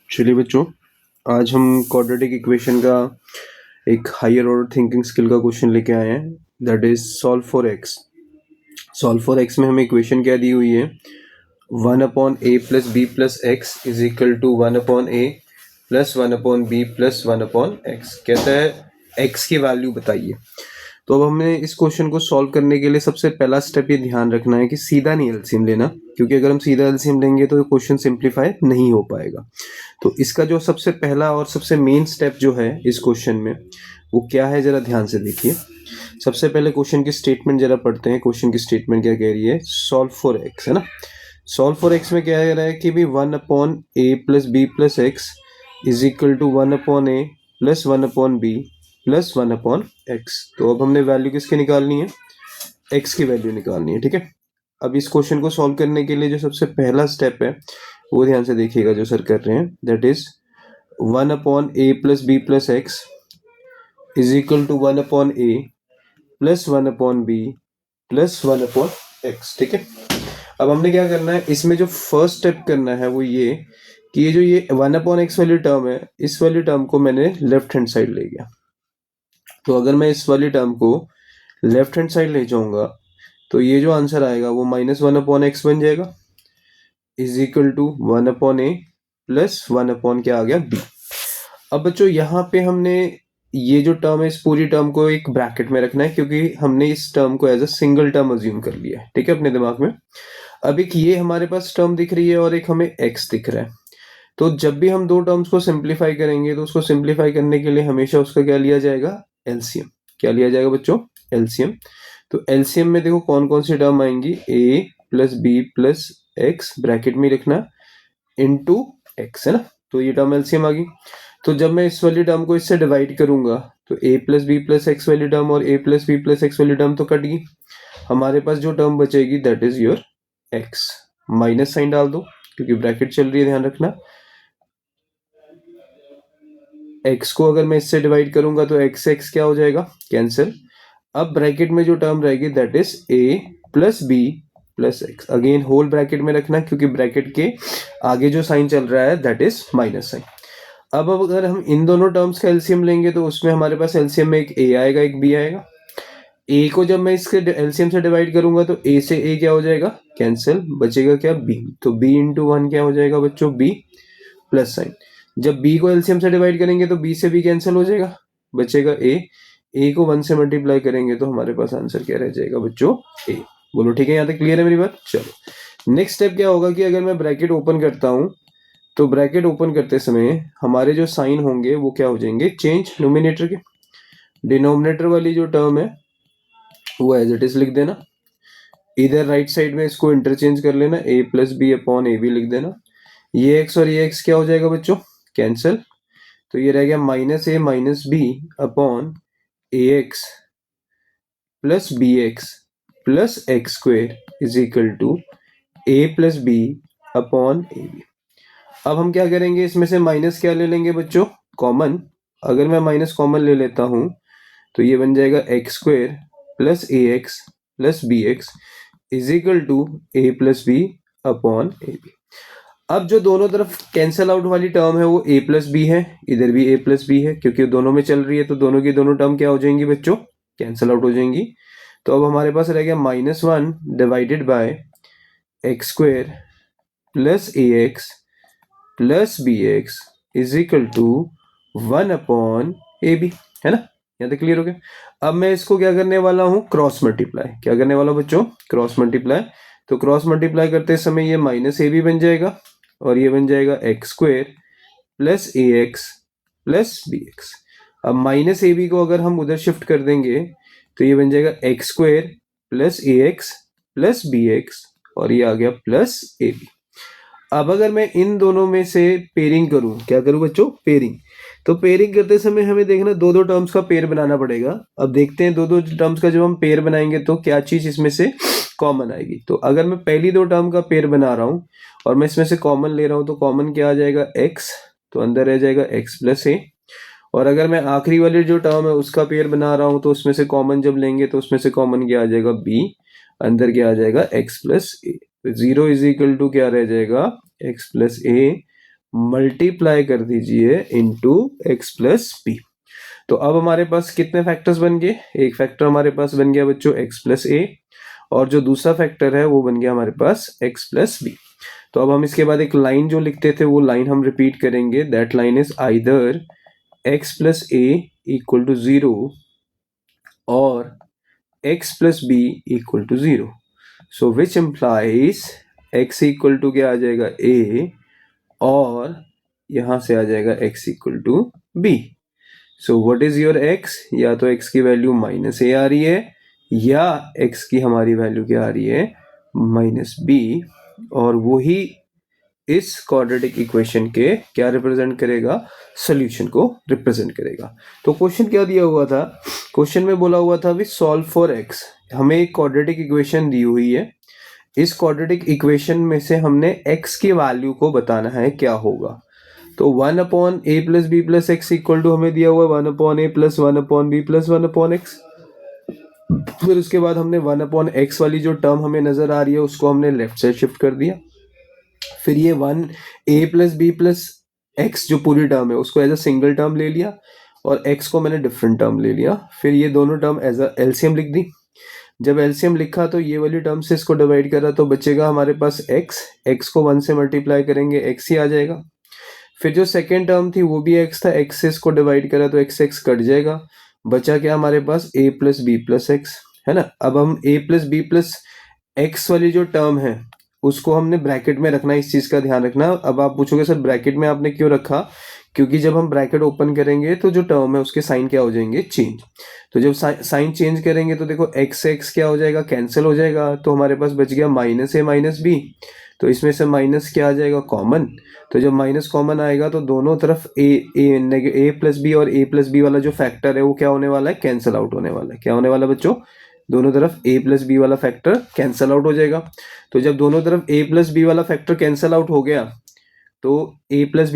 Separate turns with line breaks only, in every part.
चलिए बच्चों, आज हम क्वाड्रेटिक इक्वेशन का एक हायर ऑर्डर थिंकिंग स्किल का क्वेश्चन लेके आए हैं, that is solve for X. Solve for X में हमें इक्वेशन क्या दी हुई है, 1/a plus B plus X is equal to 1/a plus 1/b plus 1/x। कहता है एक्स की वैल्यू बताइए। तो अब हमें इस क्वेश्चन को सॉल्व करने के लिए सबसे पहला स्टेप ये ध्यान रखना है कि सीधा नहीं एलसीएम लेना, क्योंकि अगर हम सीधा एलसीएम लेंगे तो क्वेश्चन सिंप्लीफाई नहीं हो पाएगा। तो इसका जो सबसे पहला और सबसे मेन स्टेप जो है इस क्वेश्चन में वो क्या है, जरा ध्यान से देखिए। सबसे पहले क्वेश्चन की स्टेटमेंट जरा पढ़ते हैं। क्वेश्चन की स्टेटमेंट क्या कह रही है, सॉल्व फॉर एक्स, है ना। सॉल्व फॉर एक्स में क्या कह रहा है कि भी 1/a plus B plus X is equal to 1/a plus 1/b plus 1/x। तो अब हमने वैल्यू किसकी निकालनी है, x की वैल्यू निकालनी है, ठीक है। अब इस क्वेश्चन को सॉल्व करने के लिए जो सबसे पहला स्टेप है वो ध्यान से देखिएगा जो सर कर रहे हैं, that is 1/a plus B plus X is equal to 1/a plus 1/b plus 1/x, ठीक है। अब हमने क्या करना है, इसमें जो फर्स्ट स्टेप करना है वो ये कि ये जो ये 1/x वाली टर्म है, इस वाली टर्म को मैंने लेफ्ट हैंड साइड ले गया। तो अगर मैं इस वाली टर्म को लेफ्ट हैंड साइड ले जाऊंगा तो ये जो आंसर आएगा वो -1/x बन जाएगा, is equal to 1/a plus 1/ क्या आ गया, b। अब बच्चों यहाँ पे हमने ये जो टर्म है इस पूरी टर्म को एक ब्रैकेट में रखना है, क्योंकि हमने इस टर्म को as a single term assume कर लिया है, ठीक है, अपने दिमाग में। अब एक ये हमारे पास टर्म दिख रही है और एक हमें x दिख रहा है। तो जब भी हम दो टर्म्स को सिंप्लीफाई करेंगे तो उसको सिंप्लीफाई करने के लिए हमेशा उसका क्या लिया जाएगा, एलसीएम। क्या लिया जाएगा बच्चों, एलसीएम। तो एलसीएम में देखो कौन कौन सी टर्म आएंगी, a plus B plus X, bracket में रखना, इंटू एक्स, है ना। तो ये टर्म एलसीएम आ गई। तो जब मैं इस वाली टर्म को इससे डिवाइड करूंगा तो a plus B plus X वाली टर्म और a plus B plus X वाली टर्म तो कट गई। हमारे पास जो टर्म बचेगी that is your x। Minus sign डाल दो क्योंकि ब्रैकेट चल रही है, ध्यान रखना। x को अगर मैं इससे डिवाइड करूंगा तो x से x क्या हो जाएगा, कैंसिल। अब ब्रैकेट में जो टर्म रहेगी that is a plus B plus X, again whole bracket में रखना क्योंकि ब्रैकेट के आगे जो साइन चल रहा है दैट इज माइनस साइन। अब अगर हम इन दोनों टर्म्स का एलसीएम लेंगे तो उसमें हमारे पास एलसीएम में एक a आएगा एक b आएगा। a को जब मैं इसके एलसीएम से डिवाइड करूंगा तो a से a क्या हो जाएगा, कैंसिल, बचेगा क्या, b। तो b इंटू 1 क्या हो जाएगा बच्चों, b प्लस साइन। जब b को एलसीएम से डिवाइड करेंगे तो b से b कैंसिल हो जाएगा, बचेगा a को 1 से मल्टीप्लाई करेंगे तो हमारे पास आंसर क्या रह जाएगा बच्चों, a। बोलो ठीक है, यहाँ तक क्लियर है मेरी बात। चलो नेक्स्ट स्टेप क्या होगा कि अगर मैं ब्रैकेट ओपन करता हूं तो ब्रैकेट ओपन करते समय हमारे जो साइन होंगे वो क्या हो जाएंगे, चेंज। नोमिनेटर के डिनोमिनेटर वाली जो टर्म है वो एज इट इज लिख देना, इधर राइट साइड में इसको इंटरचेंज कर लेना, a plus B upon A B लिख देना। ये x और ये x क्या हो जाएगा बच्चों, कैंसिल। तो ये रह गया -a minus B upon A X plus B X plus X square is equal to a plus B upon A B. अब हम क्या करेंगे, इसमें से माइनस क्या ले लेंगे बच्चों, कॉमन। अगर मैं माइनस कॉमन ले लेता हूं तो ये बन जाएगा X square plus A X plus B X is equal to A plus B upon A B. अब जो दोनों तरफ कैंसल आउट वाली टर्म है वो a प्लस बी है, इधर भी a प्लस बी है, क्योंकि दोनों में चल रही है तो दोनों की दोनों टर्म क्या हो जाएंगी बच्चों, कैंसल आउट हो जाएंगी। तो अब हमारे पास रह गया -1 divided by X square plus A X plus B X is equal to 1 upon A B, है ना। यहाँ तक क्लियर हो गया। अब मैं इसको क्या करने वाला हूँ, क्रॉस मल्टीप्लाई। क्या करने वाला हूँ बच्चों, क्रॉस मल्टीप्लाई। तो क्रॉस मल्टीप्लाई करते समय ये माइनस ए बी बन जाएगा और ये बन जाएगा X square plus A X plus B x. अब माइनस ए बी को अगर हम उधर शिफ्ट कर देंगे तो ये बन जाएगा X square plus A X plus B x और ये आ गया प्लस ए बी। अब अगर मैं इन दोनों में से पेयरिंग करूं, क्या करूं बच्चों, पेयरिंग। तो पेयरिंग करते समय हमें देखना दो दो टर्म्स का पेयर बनाना पड़ेगा। अब देखते हैं दो दो टर्म्स का जब हम पेयर बनाएंगे तो क्या चीज इसमें से कॉमन आएगी। तो अगर मैं पहली दो टर्म का पेयर बना रहा हूं और मैं इसमें से कॉमन ले रहा हूं तो कॉमन क्या आ जाएगा, x। तो अंदर रह जाएगा x प्लस ए। और अगर मैं आखिरी वाली जो टर्म है उसका पेयर बना रहा हूं तो उसमें से कॉमन जब लेंगे तो उसमें से कॉमन क्या आ जाएगा, b। अंदर क्या आ जाएगा, x प्लस ए। तो 0 इज इक्वल टू क्या रह जाएगा, x प्लस ए मल्टीप्लाई कर दीजिए इनटू x प्लस बी। तो अब हमारे पास कितने फैक्टर्स बन गए? एक फैक्टर हमारे पास बन गया बच्चों x प्लस ए, और जो दूसरा फैक्टर है वो बन गया हमारे पास x प्लस बी। तो अब हम इसके बाद एक लाइन जो लिखते थे वो लाइन हम रिपीट करेंगे। That line is either x plus A equal to 0 और x plus B equal to 0। So which implies x equal to क्या आ जाएगा? a, और यहां से आ जाएगा x equal to b। So what is your x? या तो x की वैल्यू माइनस ए आ रही है, या x की हमारी वैल्यू क्या आ रही है? माइनस b, और वही इस क्वाड्रेटिक इक्वेशन के क्या रिप्रेजेंट करेगा? सॉल्यूशन को रिप्रेजेंट करेगा। तो क्वेश्चन क्या दिया हुआ था? क्वेश्चन में बोला हुआ था वी सॉल्व फॉर x। हमें एक क्वाड्रेटिक इक्वेशन दी हुई है, इस क्वाड्रेटिक इक्वेशन में से हमने x की वैल्यू को बताना है क्या होगा। तो 1 upon A plus B plus X equal to हमें दिया हुआ 1 upon A plus 1 upon B plus 1 upon X. फिर उसके बाद हमने 1 अपॉन एक्स वाली जो टर्म हमें नजर आ रही है उसको हमने लेफ्ट साइड शिफ्ट कर दिया। फिर ये 1 ए प्लस बी प्लस एक्स जो पूरी टर्म है उसको एज अ सिंगल टर्म ले लिया, और एक्स को मैंने डिफरेंट टर्म ले लिया। फिर ये दोनों टर्म एज अ एलसीएम लिख दी। जब एलसीएम लिखा तो ये वाली टर्म से इसको डिवाइड करा तो बचेगा हमारे पास x को 1 से मल्टीप्लाई करेंगे x ही आ जाएगा। फिर जो सेकेंड टर्म थी वो भी x था, x से इसको डिवाइड करा तो x कट जाएगा, बचा क्या हमारे पास? a plus B plus X, है ना। अब हम a plus B plus X वाली जो टर्म है उसको हमने ब्रैकेट में रखना है, इस चीज का ध्यान रखना। अब आप पूछोगे सर ब्रैकेट में आपने क्यों रखा? क्योंकि जब हम ब्रैकेट ओपन करेंगे तो जो टर्म है उसके साइन क्या हो जाएंगे? चेंज। तो जब साइन चेंज करेंगे तो देखो x से x क्या हो जाएगा? कैंसिल हो जाएगा। तो हमारे पास बच गया माइनस ए माइनस बी। तो इसमें से माइनस क्या आ जाएगा? कॉमन। तो जब माइनस कॉमन आएगा तो दोनों तरफ ए प्लस बी और ए प्लस बी वाला जो फैक्टर है वो क्या होने वाला है? कैंसिल आउट होने वाला है। क्या होने वाला बच्चों? दोनों तरफ a प्लस बी वाला फैक्टर कैंसिल आउट हो जाएगा। तो जब दोनों तरफ a प्लस बी वाला फैक्टर कैंसिल आउट हो गया तो a प्लस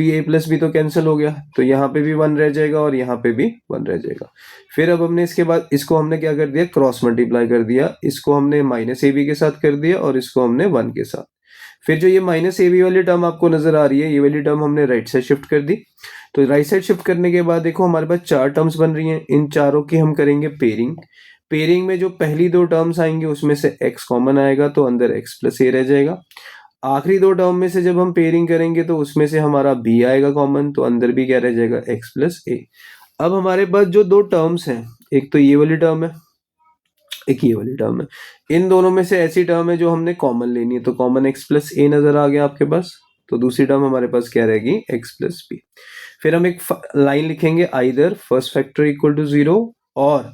बी तो कैंसिल हो गया, तो यहाँ पे भी 1 रह जाएगा और यहाँ पे भी 1 रह जाएगा। फिर अब हमने इसके बाद इसको हमने क्या कर दिया? क्रॉस मल्टीप्लाई कर दिया। इसको हमने माइनस ए बी के साथ कर दिया और इसको हमने 1 के साथ। फिर जो ये माइनस ए बी वाली टर्म आपको नजर आ रही है, ये वाली टर्म हमने राइट साइड शिफ्ट कर दी। तो राइट साइड शिफ्ट करने के बाद देखो हमारे पास 4 टर्म्स बन रही हैं, इन चारों की हम करेंगे पेयरिंग। पेयरिंग में जो पहली 2 टर्म्स आएंगे उसमें से x कॉमन आएगा तो अंदर x प्लस ए रह जाएगा। आखिरी 2 टर्म में से जब हम पेयरिंग करेंगे तो उसमें से हमारा b आएगा कॉमन, तो अंदर भी क्या रह जाएगा? x प्लस ए। अब हमारे पास जो 2 टर्म्स हैं, एक तो ये वाली टर्म है, एक ये वाली टर्म है। इन दोनों में से ऐसी टर्म है जो हमने कॉमन लेनी है, तो कॉमन x प्लस ए नजर आ गया आपके पास। तो दूसरी टर्म हमारे पास क्या रहेगी? x plus B. फिर हम एक लाइन लिखेंगे, either first factor equal to 0 और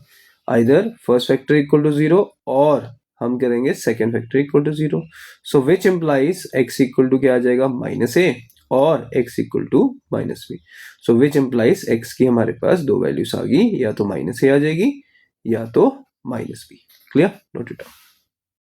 either first factor equal to 0 और हम करेंगे second factor equal to 0। So which implies x equal to क्या आ जाएगा? माइनस ए और x equal to minus B. So which implies x की हमारे पास 2 वैल्यूज आ गई, या तो माइनस ए आ जाएगी या तो minus B. Clear? Note it down.